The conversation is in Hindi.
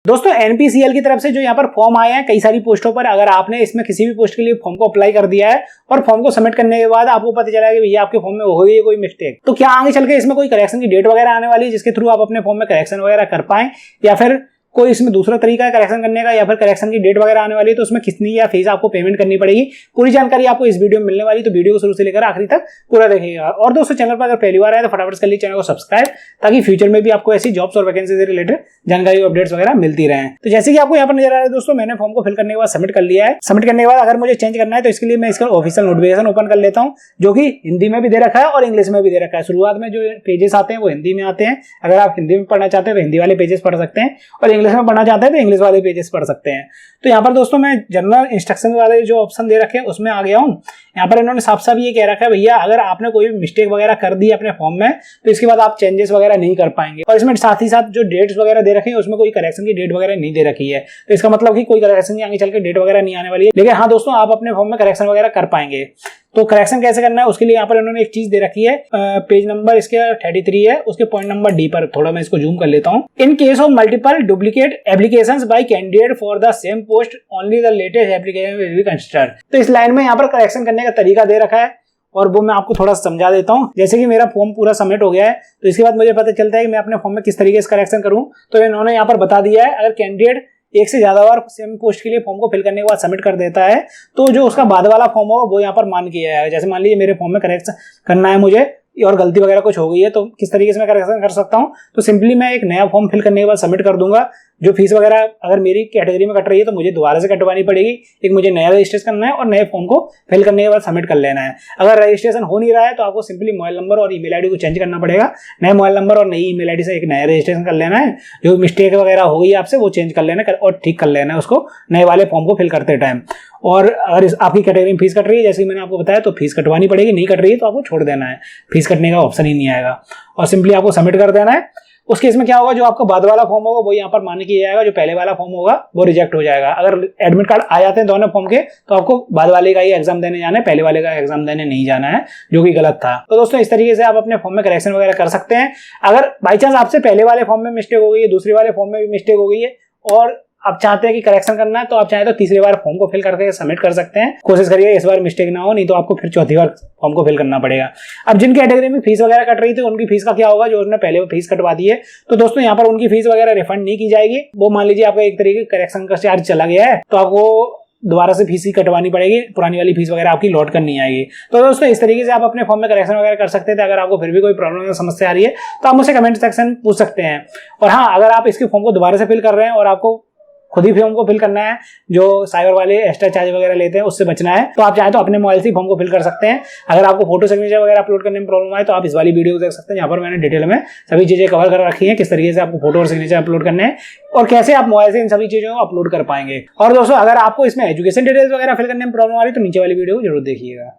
दोस्तों एनपीसीएल की तरफ से जो यहाँ पर फॉर्म आए हैं कई सारी पोस्टों पर, अगर आपने इसमें किसी भी पोस्ट के लिए फॉर्म को अप्लाई कर दिया है और फॉर्म को सबमिट करने के बाद आपको पता चला है कि भैया आपके फॉर्म में हो गई है कोई मिस्टेक, तो क्या आगे चल के इसमें कोई करेक्शन की डेट वगैरह आने वाली है जिसके थ्रू आप अपने फॉर्म में करेक्शन वगैरह कर पाएं, या फिर कोई इसमें दूसरा तरीका है करेक्शन करने का, या फिर करेक्शन की डेट वगैरह आने वाली है तो उसमें कितनी या फीस आपको पेमेंट करनी पड़ेगी, पूरी जानकारी आपको इस वीडियो में मिलने वाली, तो वीडियो को शुरू से लेकर आखिरी तक पूरा देखिएगा। और दोस्तों चैनल पर अगर पहली बार आए तो फटाफट कर लीजिए चैनल को सब्सक्राइब, ताकि फ्यूचर में भी आपको ऐसी जॉब्स और वैकेंसी से रिलेटेड जानकारी अपडेट्स वगैरह मिलती रहे। तो जैसे कि आपको यहाँ पर नजर आ रहा है दोस्तों, मैंने फॉर्म को फिल करने के बाद सबमिट कर लिया है। सबमिट करने के बाद अगर मुझे चेंज करना है तो इसके लिए मैं इसका ऑफिशियल नोटिफिकेशन ओपन कर लेता हूँ, जो कि हिंदी में भी दे रखा है और इंग्लिश में भी दे रखा है। शुरुआत में जो पेजेस आते हैं वो हिंदी में आते हैं, अगर आप हिंदी में पढ़ना चाहते हैं तो हिंदी वाले पेजेस पढ़ सकते हैं, और इंग्लिश में पढ़ना चाहते हैं तो इंग्लिश वाले पेजेस पढ़ सकते हैं। तो यहाँ पर दोस्तों मैं जनरल इंस्ट्रक्शन वाले जो ऑप्शन दे रखे हैं उसमें आ गया हूँ। यहाँ पर इन्होंने साफ साफ ये कह रखा है भैया अगर आपने कोई मिस्टेक वगैरह कर दी अपने फॉर्म में तो इसके बाद आप चेंजेस वगैरह नहीं कर पाएंगे, और इसमें साथ ही साथ जो डेट्स वगैरह दे रखे हैं उसमें कोई करेक्शन की डेट वगैरह नहीं दे रखी है, तो इसका मतलब कि कोई करेक्शन की आगे चल के डेट वगैरह नहीं आने वाली है। लेकिन हाँ दोस्तों, आप अपने फॉर्म में करेक्शन वगैरह कर पाएंगे। तो करेक्शन कैसे करना है उसके लिए यहाँ पर इन्होंने एक चीज दे रखी है, पेज नंबर इसके 33 है, उसके पॉइंट नंबर डी पर थोड़ा मैं इसको जूम कर लेता हूँ। In case of multiple duplicate applications bye candidate for the same post only the latest application will be considered. तो इस लाइन में यहाँ पर करेक्शन करने का तरीका दे रखा है और वो मैं आपको थोड़ा समझा देता हूँ। जैसे कि मेरा फॉर्म पूरा सबमिट हो गया है तो इसके बाद मुझे पता चलता है कि मैं अपने फॉर्म में किस तरीके से करेक्शन करूँ, तो इन्होंने यहाँ पर बता दिया है अगर कैंडिडेट एक से ज्यादा बार सेम पोस्ट के लिए फॉर्म को फिल करने के बाद सबमिट कर देता है तो जो उसका बाद वाला फॉर्म होगा वो यहाँ पर मान किया जाएगा। जैसे मान लीजिए मेरे फॉर्म में करेक्शन करना है मुझे और गलती वगैरह कुछ हो गई है तो किस तरीके से मैं करेक्शन कर सकता हूँ, तो सिंपली मैं एक नया फॉर्म फिल करने के बाद सबमिट कर दूंगा। जो फीस वगैरह अगर मेरी कैटेगरी में कट रही है तो मुझे दोबारा से कटवानी पड़ेगी, एक मुझे नया रजिस्ट्रेशन करना है और नए फॉर्म को फिल करने के बाद सबमिट कर लेना है। अगर रजिस्ट्रेशन हो नहीं रहा है तो आपको सिंपली मोबाइल नंबर और ईमेल आईडी को चेंज करना पड़ेगा, नए मोबाइल नंबर और नई ईमेल आईडी से एक नया रजिस्ट्रेशन कर लेना है। जो मिस्टेक वगैरह हो गई आपसे वो चेंज कर लेना और ठीक कर लेना है उसको नए वाले फॉर्म को फिल करते टाइम। और अगर आपकी कैटेगरी में फीस कट रही है जैसे मैंने आपको बताया तो फीस कटवानी पड़ेगी, नहीं कट रही है तो आपको छोड़ देना है, फीस कटने का ऑप्शन ही नहीं आएगा और सिंपली आपको सबमिट कर देना है। उसके इसमें क्या होगा, जो आपका बाद वाला फॉर्म होगा वो यहाँ पर मान्य किया जाएगा, जो पहले वाला फॉर्म होगा वो रिजेक्ट हो जाएगा। अगर एडमिट कार्ड आ जाते हैं दोनों फॉर्म के तो आपको बाद वाले का ही एग्जाम देने जाना है, पहले वाले का एग्जाम देने नहीं जाना है, जो कि गलत था। तो दोस्तों इस तरीके से आप अपने फॉर्म में करेक्शन वगैरह कर सकते हैं। अगर बाई चांस आपसे पहले वाले फॉर्म में मिस्टेक हो गई है, दूसरे वाले फॉर्म में भी मिस्टेक हो गई है और आप चाहते हैं कि करेक्शन करना है तो आप चाहे तो तीसरी बार फॉर्म को फिल करके सबमिट कर सकते हैं। कोशिश करिए इस बार मिस्टेक ना हो, नहीं तो आपको फिर चौथी बार फॉर्म को फिल करना पड़ेगा। अब जिन कैटेगरी में फीस वगैरह कट रही थी उनकी फीस का क्या होगा, जो उन्होंने पहले फीस कटवा दी है तो दोस्तों यहाँ पर उनकी फीस वगैरह रिफंड नहीं की जाएगी। वो मान लीजिए आपका एक तरीके करेक्शन का चार्ज चला गया है तो आपको दोबारा से फीस ही कटवानी पड़ेगी, पुरानी वाली फीस वगैरह आपकी लौट कर नहीं आएगी। तो दोस्तों इस तरीके से आप अपने फॉर्म में करेक्शन वगैरह कर सकते थे। अगर आपको फिर भी कोई प्रॉब्लम या समस्या आ रही है तो आप मुझसे कमेंट सेक्शन में पूछ सकते हैं। और हाँ, अगर आप इसके फॉर्म को दोबारा से फिल कर रहे हैं और आपको खुद ही फॉर्म को फिल करना है, जो साइबर वाले एक्स्ट्रा चार्ज वगैरह लेते हैं उससे बचना है, तो आप चाहे तो अपने मोबाइल से फॉर्म को फिल कर सकते हैं। अगर आपको फोटो सिग्नेचर वगैरह अपलोड करने में प्रॉब्लम आए तो आप इस वाली वीडियो देख सकते हैं, जहाँ पर मैंने डिटेल में सभी चीजें कवर कर रखी हैं, किस तरीके से आपको फोटो और सिग्नेचर अपलोड करने हैं और कैसे आप मोबाइल से इन सभी चीजों को अपलोड कर पाएंगे। और दोस्तों अगर आपको इसमें एजुकेशन डिटेल्स वगैरह फिल करने में प्रॉब्लम आ रही है तो नीचे वाली वीडियो को जरूर देखिएगा।